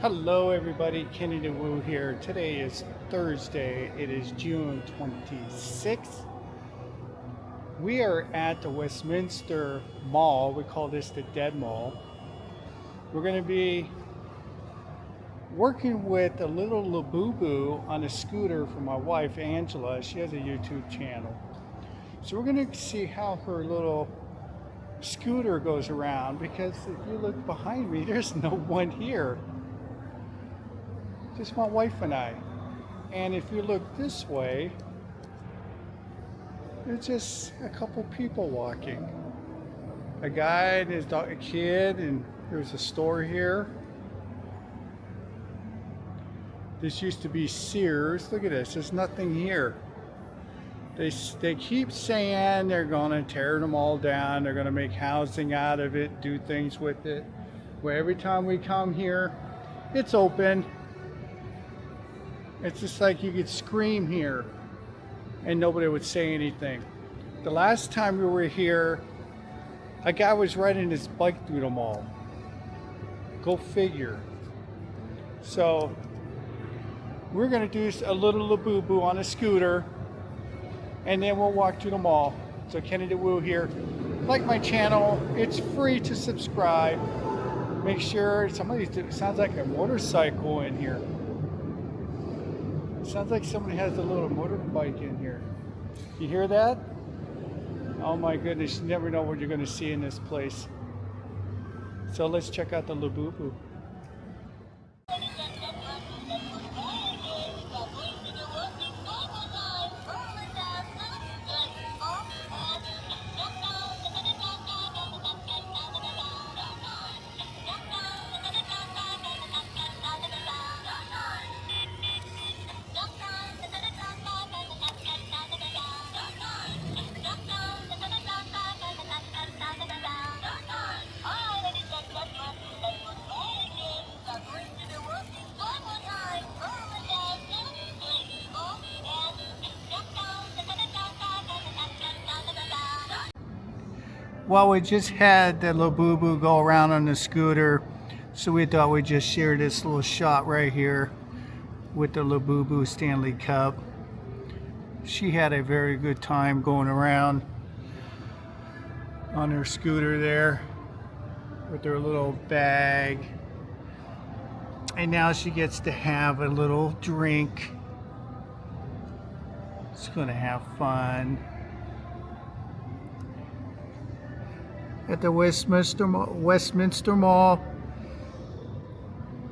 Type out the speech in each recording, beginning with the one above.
Hello everybody, Kenny the Woo here. Today is Thursday. It is June 26th. We are at the Westminster Mall. We call this the Dead Mall. We're going to be working with a little LaBuBu on a scooter for my wife Angela. She has a YouTube channel. So we're going to see how her little scooter goes around, because if you look behind me, there's no one here. Just my wife and I. And if you look this way, there's just a couple people walking. A guy and his dog, a kid, and there's a store here. This used to be Sears. Look at this, there's nothing here. They keep saying they're gonna tear them all down, they're gonna make housing out of it, do things with it. Well, every time we come here, it's open. It's just like you could scream here and nobody would say anything. The last time we were here, a guy was riding his bike through the mall. Go figure. So we're gonna do a little LaBuBu on a scooter, and then we'll walk through the mall. So Kenny the Woo here. Like my channel, it's free to subscribe. Make sure it sounds like a motorcycle in here. Sounds like somebody has a little motorbike in here. You hear that? Oh my goodness, you never know what you're going to see in this place. So let's check out the LaBuBu. Well, we just had the LaBuBu go around on the scooter, so we thought we'd just share this little shot right here with the LaBuBu Stanley Cup. She had a very good time going around on her scooter there with her little bag. And now she gets to have a little drink. She's gonna have fun at the Westminster Mall,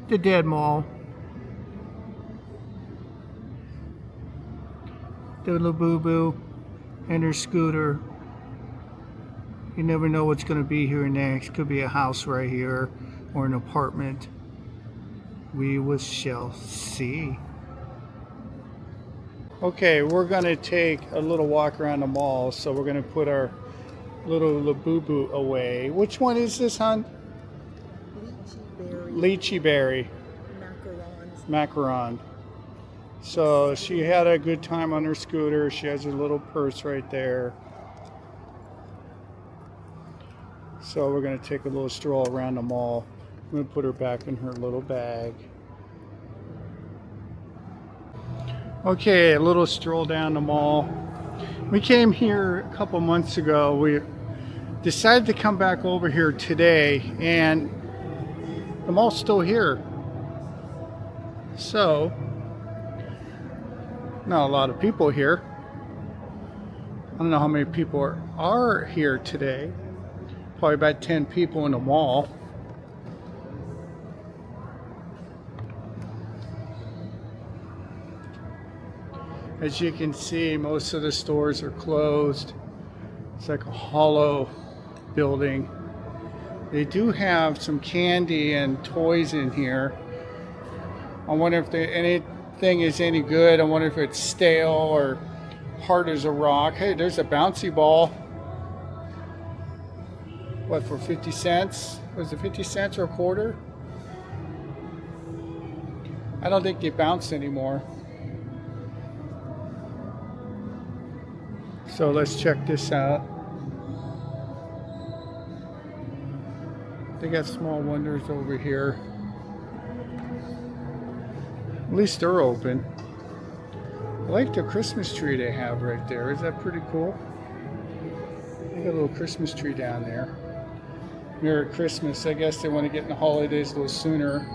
the Dead Mall. The LaBuBu and her scooter. You never know what's going to be here next. Could be a house right here or an apartment. We shall see. Okay, we're going to take a little walk around the mall, so we're going to put our little LaBuBu away. Which one is this, hon? Lychee berry. Macaron. So she had a good time on her scooter. She has her little purse right there. So we're going to take a little stroll around the mall. I'm going to put her back in her little bag. Okay, a little stroll down the mall. We came here a couple months ago. We decided to come back over here today, and the mall's still here. So, not a lot of people here. I don't know how many people are here today. Probably about 10 people in the mall. As you can see, most of the stores are closed. It's like a hollow building. They do have some candy and toys in here. I wonder if anything is any good. I wonder if it's stale or hard as a rock. Hey, there's a bouncy ball. What, for 50 cents? Was it 50 cents or a quarter? I don't think they bounce anymore. So let's check this out. They got small wonders over here. least they're open. I like the Christmas tree they have right there. Is that pretty cool? They got a little Christmas tree down there. Merry Christmas. I guess they want to get in the holidays a little sooner.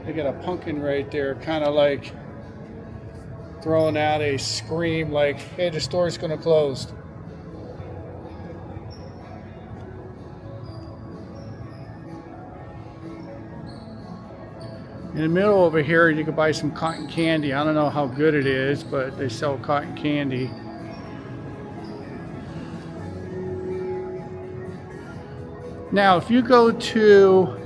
They got a pumpkin right there, kind of like throwing out a scream like, hey, the store's going to close. In the middle over here, you can buy some cotton candy. I don't know how good it is, but they sell cotton candy. Now, if you go to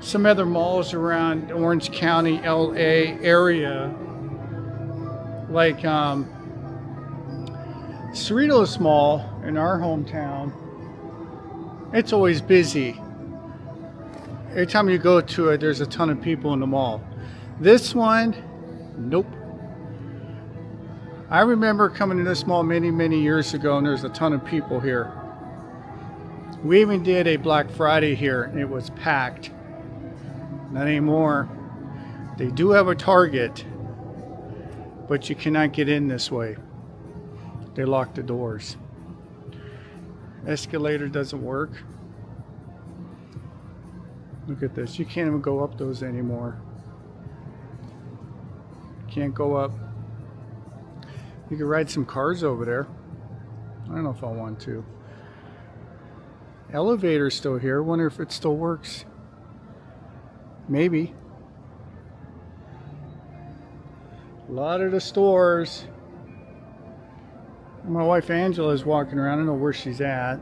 some other malls around Orange County, LA area, like Cerritos Mall in our hometown, it's always busy. Every time you go to it, there's a ton of people in the mall. This one, nope. I remember coming to this mall many, many years ago, and there's a ton of people here. We even did a Black Friday here, and it was packed. Not anymore. They do have a Target, but you cannot get in this way. They lock the doors. Escalator doesn't work. Look at this. You can't even go up those anymore. Can't go up. You can ride some cars over there. I don't know if I want to. Elevator's still here. Wonder if it still works. Maybe. A lot of the stores. My wife Angela is walking around. I don't know where she's at.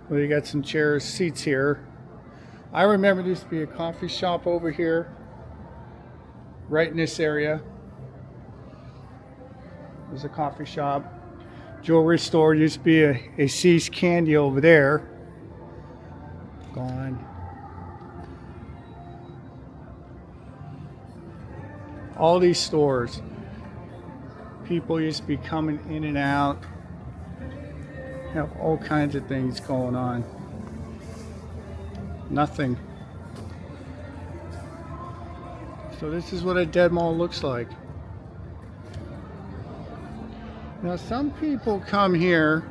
Well, you got some chairs, seats here. I remember there used to be a coffee shop over here, right in this area. There's a coffee shop. Jewelry store used to be a C's Candy over there. Gone. All these stores. People used to be coming in and out. Have all kinds of things going on. Nothing. So this is what a dead mall looks like. Now some people come here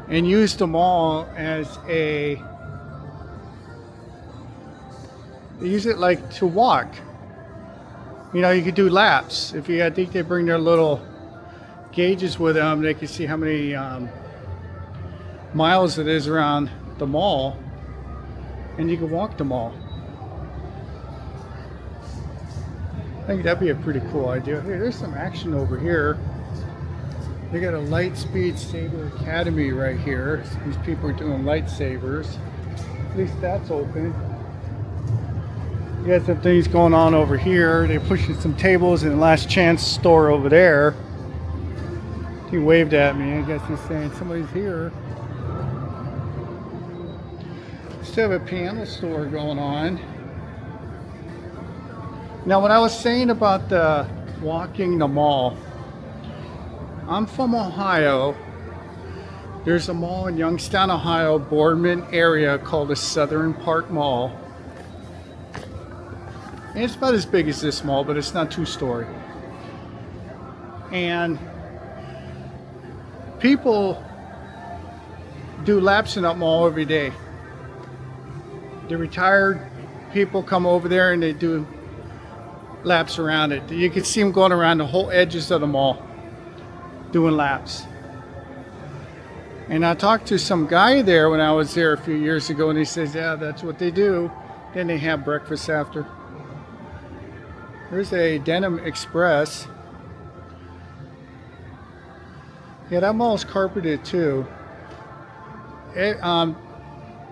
and use the mall as they use it like to walk. You know, you could do laps. I think they bring their little gauges with them. They can see how many miles it is around the mall. And you can walk the mall. I think that'd be a pretty cool idea. Hey, there's some action over here. They got a Lightspeed Saber Academy right here. These people are doing lightsabers. At least that's open. You got some things going on over here. They're pushing some tables in the Last Chance store over there. He waved at me. I guess he's saying somebody's here. Still have a piano store going on. Now, what I was saying about the walking the mall, I'm from Ohio. There's a mall in Youngstown, Ohio, Boardman area called the Southern Park Mall. And it's about as big as this mall, but it's not two-story. And people do laps in that mall every day. The retired people come over there and they do laps around it. You can see them going around the whole edges of the mall doing laps. And I talked to some guy there when I was there a few years ago, and he says, yeah, that's what they do. Then they have breakfast after. There's a Denim Express. Yeah, that mall's carpeted too.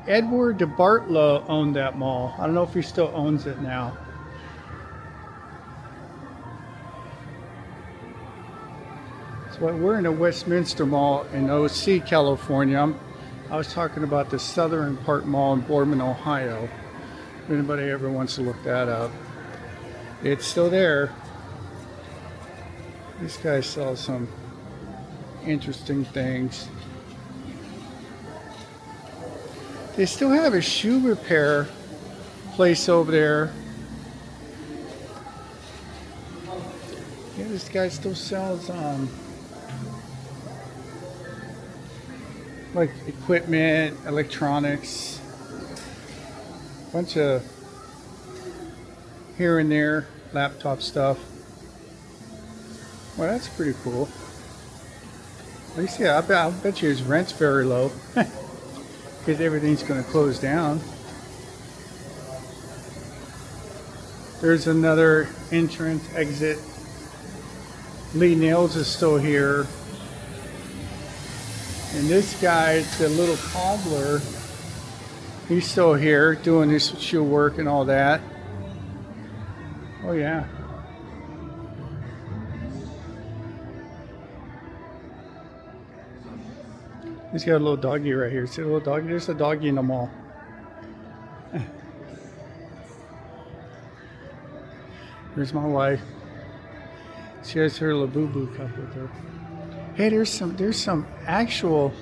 Edward DeBartolo owned that mall. I don't know if he still owns it now. So we're in the Westminster Mall in OC, California. I was talking about the Southern Park Mall in Boardman, Ohio. If anybody ever wants to look that up. It's still there. This guy sells some interesting things. They still have a shoe repair place over there. Yeah, this guy still sells like equipment, electronics, bunch of here and there laptop stuff. Well, that's pretty cool. At least, yeah, I'll bet you his rent's very low because everything's going to close down. There's another entrance, exit. Lee Nails is still here. And this guy, the little cobbler, he's still here doing his shoe work and all that. Oh, yeah. He's got a little doggy right here. See a little doggy? There's a doggy in the mall. Here's my wife. She has her LaBuBu cup with her. Hey, there's some actual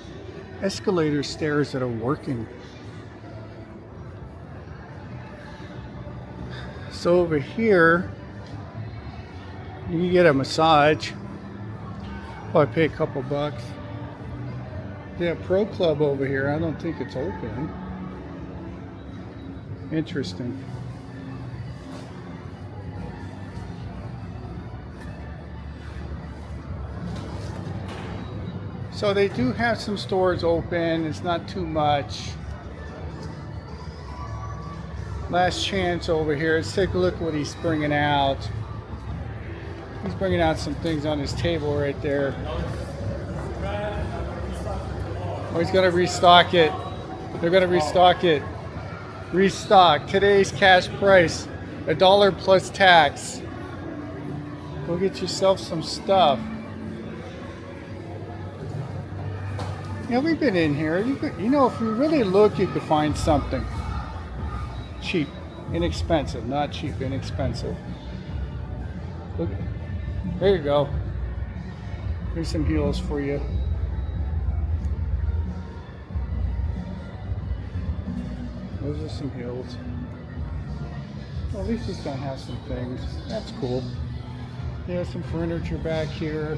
escalator stairs that are working. So over here, you can get a massage. Probably pay a couple bucks. They have Pro Club over here. I don't think it's open. Interesting. So they do have some stores open. It's not too much. Last Chance over here. Let's take a look at what he's bringing out. He's bringing out some things on his table right there. Oh, he's going to restock it. They're going to restock it. Restock. Today's cash price. $1 plus tax. Go get yourself some stuff. Yeah, we've been in here. You know, if you really look, you could find something. Cheap. Inexpensive. Not cheap, inexpensive. Look. There you go. Here's some heels for you. Those are some heels. Well, at least he's gonna have some things. That's cool. There's some furniture back here.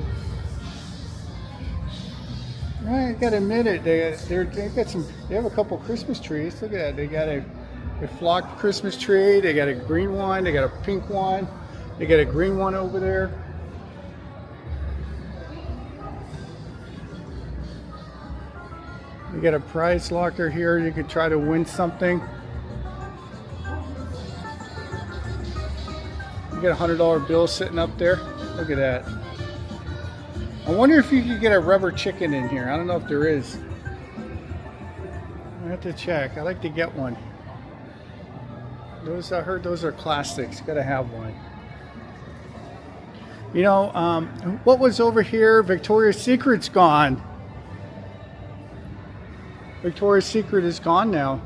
I gotta admit it. They have a couple Christmas trees. Look at that. They got a flocked Christmas tree. They got a green one. They got a pink one. They got a green one over there. You got a prize locker here. You could try to win something. You got a $100 bill sitting up there. Look at that. I wonder if you could get a rubber chicken in here. I don't know if there is. I have to check. I like to get one. Those, I heard those are classics. Gotta have one. You know, what was over here? Victoria's Secret's gone. Victoria's Secret is gone now.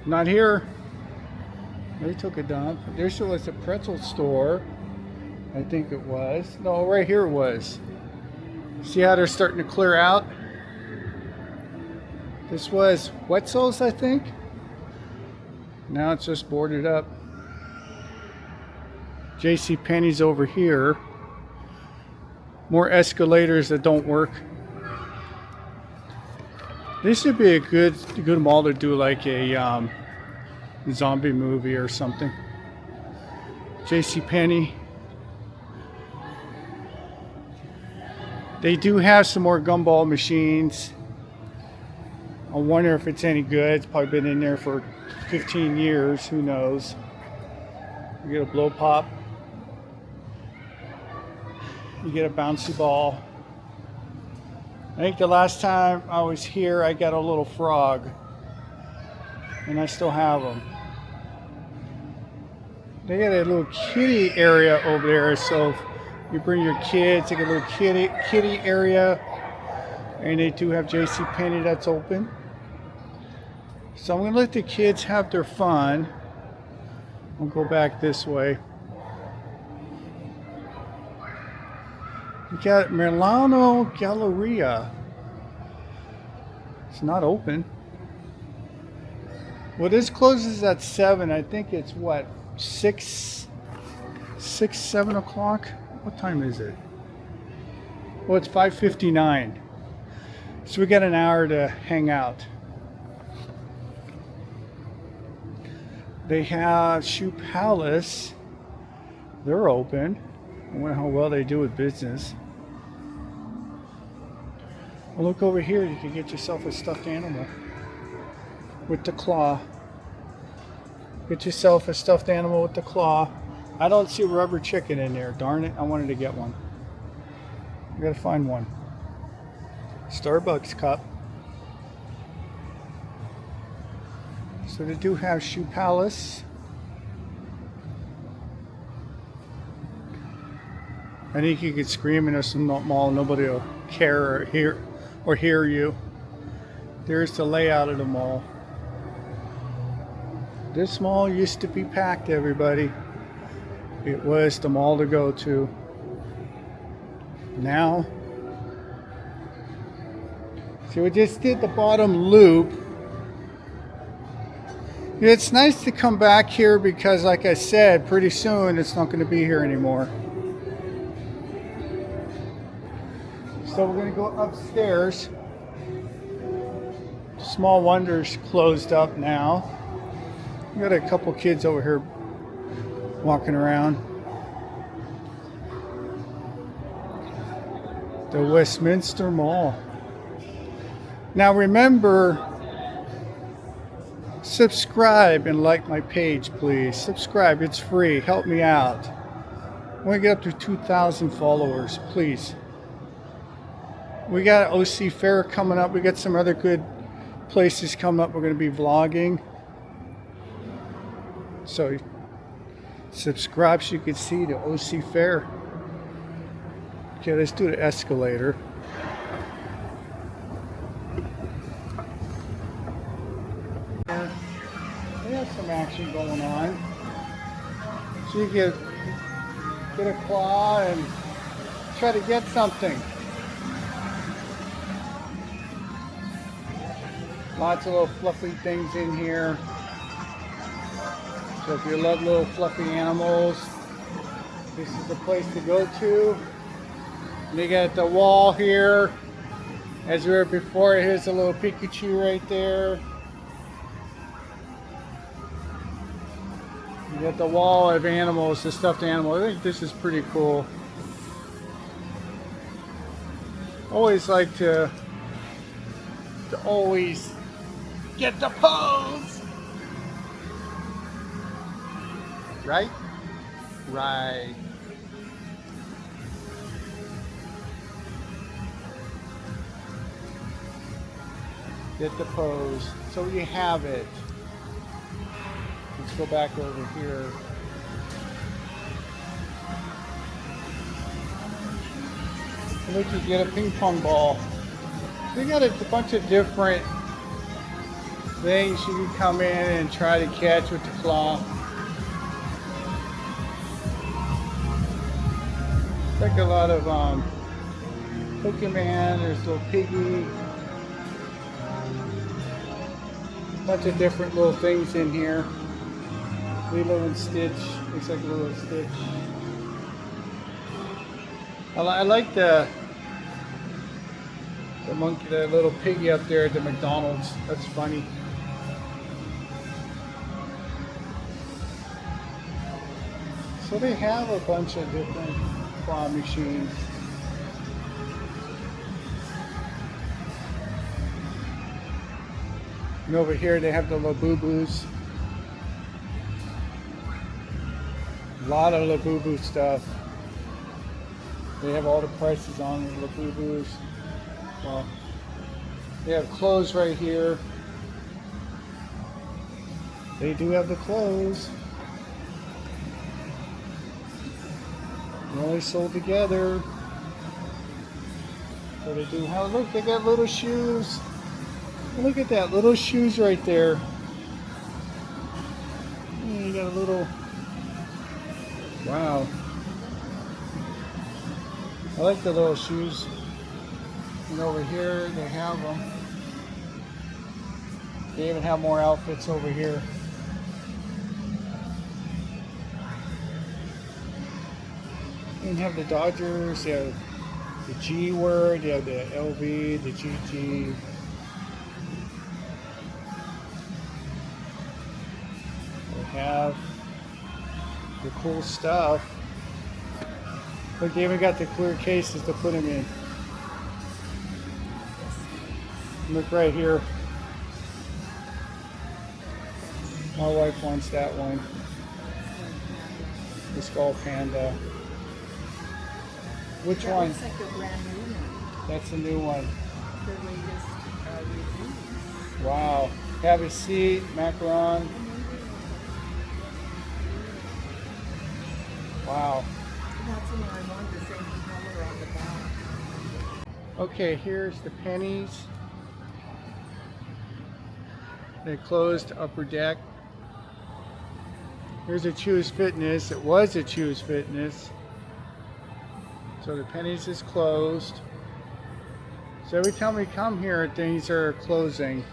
Not here. They took it down. There still was a pretzel store. I think it was. No, right here it was. See how they're starting to clear out? This was Wetzel's, I think. Now it's just boarded up. JCPenney's over here. More escalators that don't work. This would be a good mall to do like a zombie movie or something. JCPenney. They do have some more gumball machines. I wonder if it's any good. It's probably been in there for 15 years. Who knows? You get a blow pop. You get a bouncy ball. I think the last time I was here, I got a little frog. And I still have them. They got a little kitty area over there, so if you bring your kids, take a little kitty area. And they do have JCPenney that's open. So I'm going to let the kids have their fun. I'll go back this way. You got Milano Galleria. It's not open. Well, this closes at 7. I think it's what, 6 6, 7 o'clock. What time is it? Well, it's 5:59. So we got an hour to hang out. They have Shoe Palace. They're open. I wonder how well they do with business. Well, look over here. You can get yourself a stuffed animal with the claw. Get yourself a stuffed animal with the claw. I don't see rubber chicken in there. Darn it. I wanted to get one. I gotta find one. Starbucks cup. So they do have Shoe Palace. I think you could scream in a mall, nobody will care or hear you. There's the layout of the mall. This mall used to be packed, everybody. It was the mall to go to. Now, see, we just did the bottom loop. It's nice to come back here because, like I said, pretty soon it's not going to be here anymore. So we're going to go upstairs. Small Wonders closed up now. We got a couple kids over here walking around. The Westminster Mall. Now remember, subscribe and like my page, please. Subscribe, it's free. Help me out. I want to get up to 2,000 followers, please. We got OC Fair coming up. We got some other good places coming up. We're going to be vlogging. So subscribe so you can see the OC Fair. Okay, let's do the escalator. They have some action going on. So you get a claw and try to get something. Lots of little fluffy things in here. So if you love little fluffy animals, this is the place to go to. And you got the wall here. As we were before, here's a little Pikachu right there. You got the wall of animals, the stuffed animals. I think this is pretty cool. Always like to always get the pose. Right? Right. Get the pose. So you have it. Let's go back over here. Look, you get a ping pong ball. We got a bunch of different things you can come in and try to catch with the claw. Like a lot of Pokemon, there's a little piggy. Bunch of different little things in here. Lilo and Stitch, looks like a little Stitch. I like the monkey, the little piggy up there at the McDonald's. That's funny. So they have a bunch of different claw machines. And over here they have the LaBuBus. A lot of LaBuBu stuff. They have all the prices on the LaBuBus. Well, they have clothes right here. They do have the clothes. They're only sold together. So they do have, look, they got little shoes. Look at that, little shoes right there. You got a little, wow. I like the little shoes. And over here, they have them. They even have more outfits over here. even have the Dodgers, they have the G word, they have the LV, the GG. They have the cool stuff. Look, they even got the clear cases to put them in. Look right here. My wife wants that one. The Skull Panda. Which That one? looks like a brand new one. That's a new one. The latest release. Wow. Have a seat, macaron. Wow. That's the one I want, the same color on the back. Okay, here's the pennies. They closed upper deck. Here's a Choose Fitness. It was a Choose Fitness. So the pennies is closed. So every time we come here, things are closing.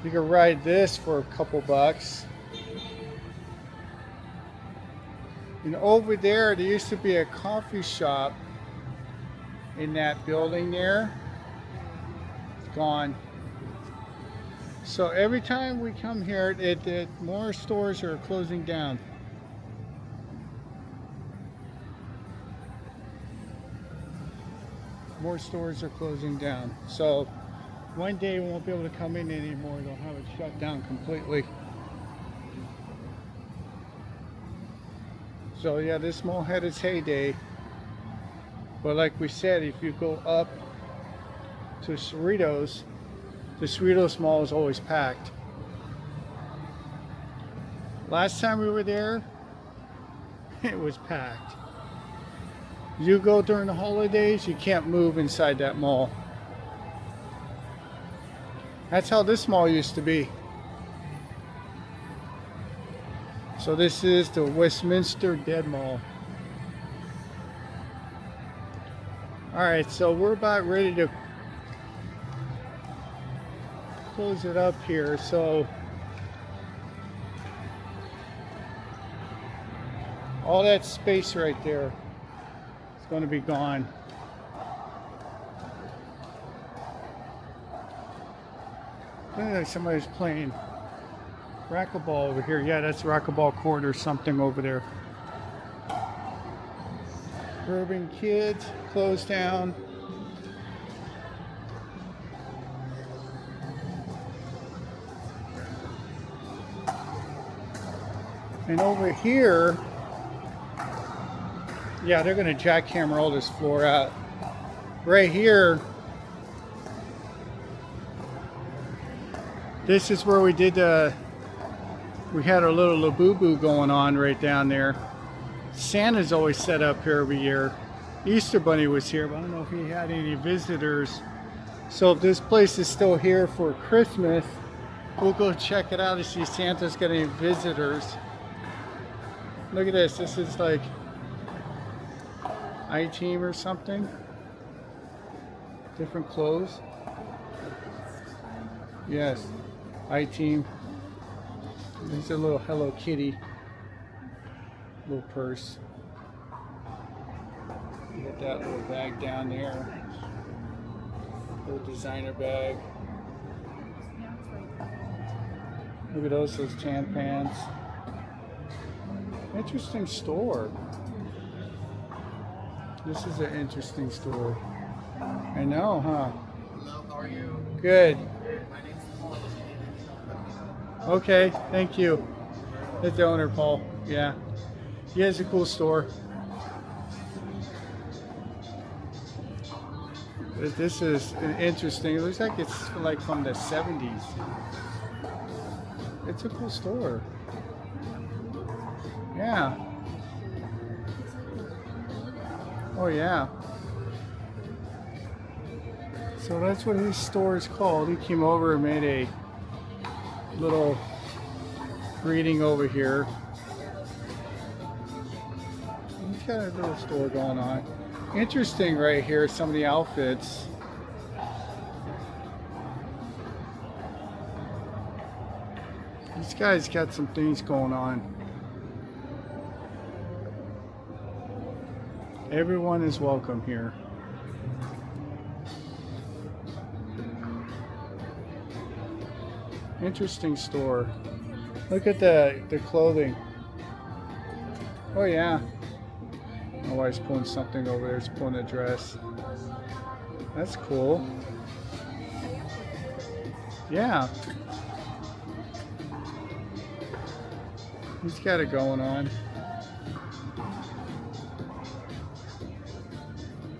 You can ride this for a couple bucks. And over there used to be a coffee shop in that building there. It's gone. So every time we come here, more stores are closing down. More stores are closing down. So one day we won't be able to come in anymore. They'll have it shut down completely. So yeah, this mall had its heyday. But like we said, if you go up to Cerritos, the Cerritos Mall is always packed. Last time we were there, it was packed. You go during the holidays, you can't move inside that mall. That's how this mall used to be. So this is the Westminster Dead Mall. Alright, so we're about ready to close it up here. So all that space right there is going to be gone. Looks like somebody's playing racquetball over here. Yeah, that's racquetball court or something over there. Urban Kids closed down. And over here, yeah, they're going to jackhammer all this floor out. Right here, this is where we did we had our little LaBuBu going on right down there. Santa's always set up here every year. Easter Bunny was here, but I don't know if he had any visitors. So if this place is still here for Christmas, we'll go check it out to see if Santa's got any visitors. Look at this. This is like I-Team or something. Different clothes. Yes, I-Team. There's a little Hello Kitty. Little purse. You got that little bag down there. Little designer bag. Look at those tan pants. Interesting store. This is an interesting store. I know, huh? Hello, how are you? Good. My name is Paul. Okay, thank you. That's the owner, Paul. Yeah. He has a cool store. This is interesting. It looks like it's like from the 70s. It's a cool store. Yeah. Oh yeah. So that's what his store is called. He came over and made a little reading over here. He's got a little store going on. Interesting right here, some of the outfits. These guys got some things going on. Everyone is welcome here. Interesting store. Look at the clothing. Oh yeah. My wife's pulling something over there. She's pulling a dress. That's cool. Yeah. He's got it going on.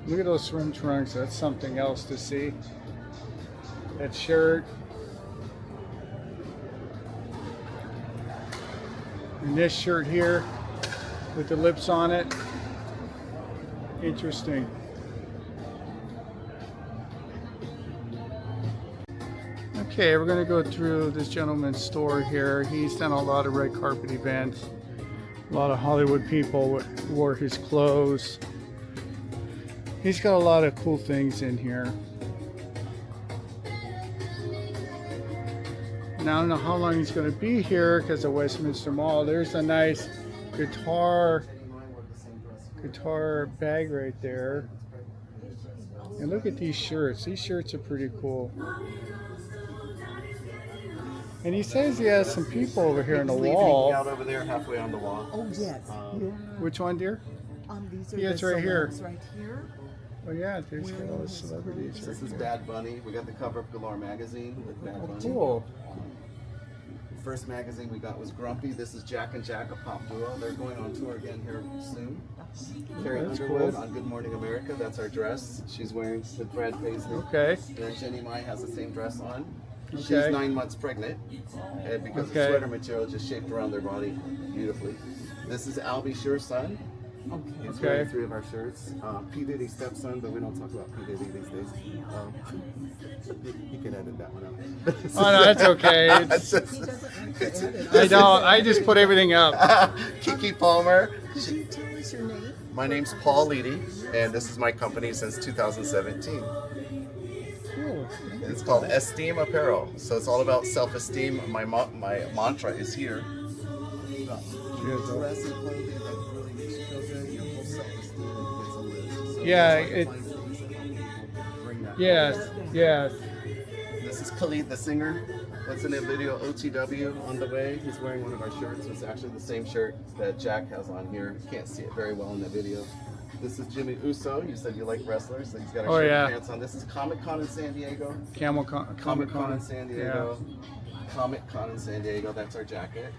Look at those swim trunks. That's something else to see. That shirt. And this shirt here with the lips on it. Interesting. Okay, we're going to go through this gentleman's store here. He's done a lot of red carpet events. A lot of Hollywood people wore his clothes. He's got a lot of cool things in here. Now, I don't know how long he's going to be here because of Westminster Mall. There's a nice guitar bag right there. And look at these shirts. These shirts are pretty cool. And he says he has some people over here on the wall. Out over there, halfway on the wall. Oh, yes. Which one, dear? These are Yeah, it's right here. right here. Oh yeah, there's all the celebrities. This is Bad Bunny. We got the cover of Galore magazine with Bad Bunny. Cool. First magazine we got was Grumpy. This is Jack and Jack, a pop duo. They're going on tour again here soon. Carrie That's Underwood cool. on Good Morning America. That's our dress. She's wearing with Brad Paisley. Okay. And then Jenny Mai has the same dress on. Okay. She's 9 months pregnant. And because the sweater material just shaped around their body beautifully. This is Albie Sure's son. He's wearing 3 of our shirts. P. Diddy's stepson, but we don't talk about P. Diddy these days. You can edit that one out. Oh no, that's okay. I don't. I just put everything up. Kiki Palmer. Could you tell us your name? My name's Paul Leedy, and this is my company since 2017. Cool. It's called Esteem Apparel. So it's all about self-esteem. My mantra is here. Dress and clothing that really makes you feel good. Your whole self-esteem gets a lift. So Yeah, that's why I find things that help people bring that Yes, confidence. yes. This is Khalid, the singer. That's in a video, OTW, on the way. He's wearing one of our shirts. It's actually the same shirt that Jack has on here. You can't see it very well in the video. This is Jimmy Uso. You said you like wrestlers, so he's got our shirt and pants on. This is Comic Con in San Diego. Comic Con in San Diego. Yeah. Comic Con in San Diego. That's our jacket.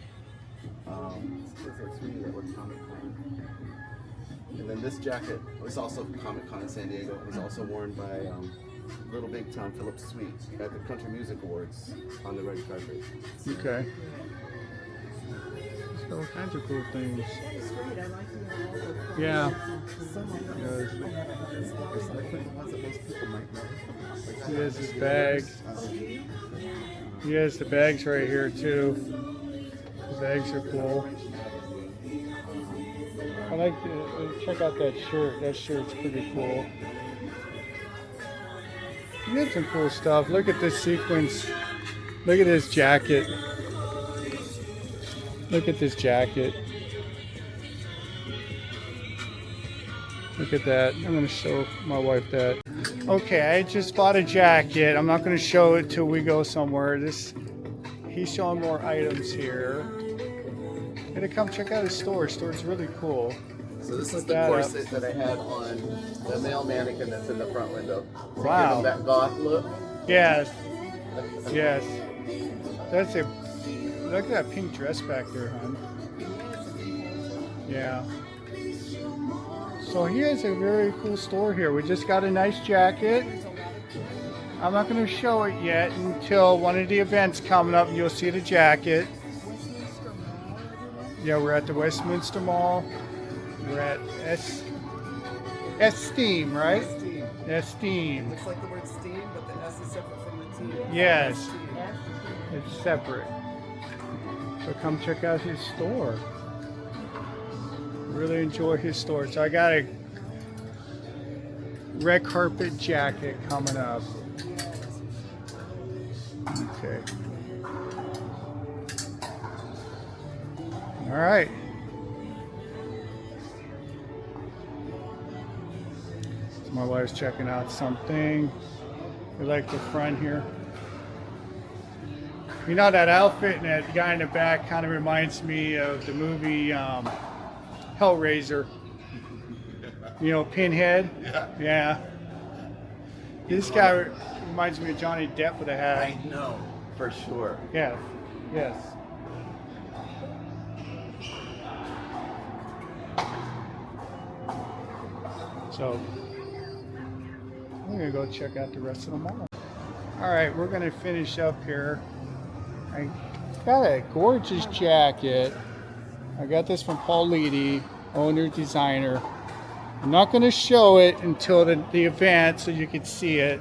Those are 3 that were Comic Con. And then this jacket was also Comic Con in San Diego. It was also worn by Little Big Town Philip Sweet at the Country Music Awards on the red carpet. Okay. So all kinds of cool things. That is great. I like the Yeah. Some of them. Yes. It's like the ones that most people might know. He has his bags. He has the bags right here too. The bags are cool. I like check out that shirt. That shirt's pretty cool. He had some cool stuff. Look at this sequence. Look at this jacket. Look at this jacket. Look at that. I'm going to show my wife that. Okay, I just bought a jacket. I'm not going to show it till we go somewhere. He's showing more items here. And to come check out his store. His store's really cool. So this is the corset that I had on the male mannequin that's in the front window. To Wow. give him that goth look. Yes. Yes. That's a look at that pink dress back there, hon. Yeah. So he has a very cool store here. We just got a nice jacket. I'm not going to show it yet until one of the events coming up and you'll see the jacket. Yeah, we're at the Westminster Mall. We're at Esteem, right? Steam. Esteem. Looks like the word steam, but the S is separate from the T. Yes. It's separate. So come check out his store. Really enjoy his store. So I got a red carpet jacket coming up. Okay. All right. My wife's checking out something. I like the front here. You know, that outfit and that guy in the back kind of reminds me of the movie Hellraiser. You know, Pinhead? Yeah. This guy reminds me of Johnny Depp with a hat. I know, for sure. Yeah. Yes. So, I'm going to go check out the rest of the mall. Alright, we're going to finish up here. I got a gorgeous jacket. I got this from Paul Leedy, owner, designer. I'm not going to show it until the event so you can see it.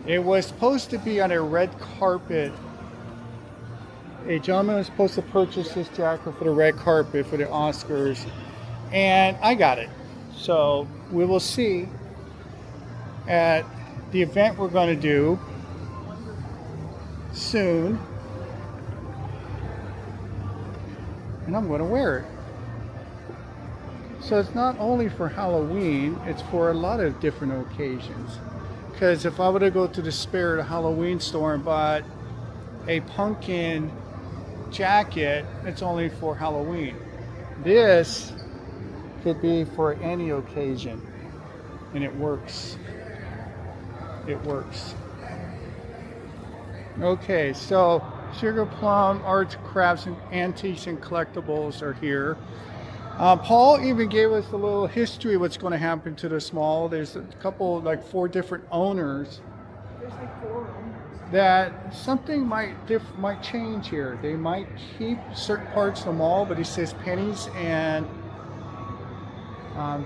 It was supposed to be on a red carpet. A gentleman was supposed to purchase this jacket for the red carpet for the Oscars, and I got it. So we will see at the event we're going to do soon, and I'm going to wear it. So it's not only for Halloween, it's for a lot of different occasions. Because if I were to go to the Spirit Halloween store and bought a pumpkin jacket, it's only for Halloween. This could be for any occasion, and it works. It works. Okay, so Sugar Plum Arts, Crafts, and Antiques and Collectibles are here. Paul even gave us a little history of what's going to happen to this mall. There's a couple, like 4 different owners. There's like 4 owners. That something might change here. They might keep certain parts of the mall, but he says Penny's and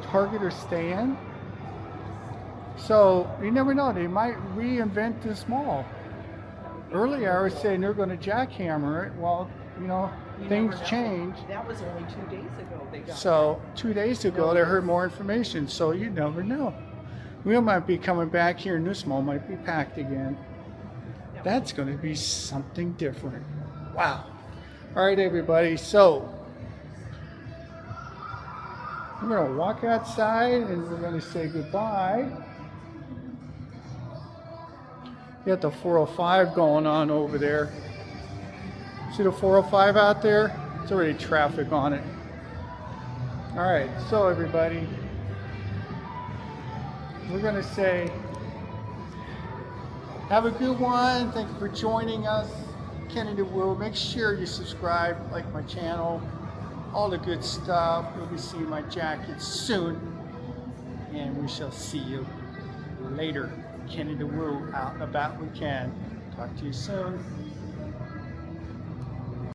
Target are staying. So you never know. They might reinvent this mall. Earlier I was saying they're going to jackhammer it. Well, you know, things change. That was only 2 days ago they got So 2 days ago they heard more information. So you never know. We might be coming back here and this mall might be packed again. That's going to be something different. Wow. All right, everybody. So we're going to walk outside and we're going to say goodbye. You got the 405 going on over there. See the 405 out there? There's already traffic on it. All right, so everybody, we're going to say have a good one. Thank you for joining us. Kenny the Woo. Make sure you subscribe, like my channel, all the good stuff. You'll be seeing my jacket soon. And we shall see you later. Kenny the Woo, out and about we can. Talk to you soon.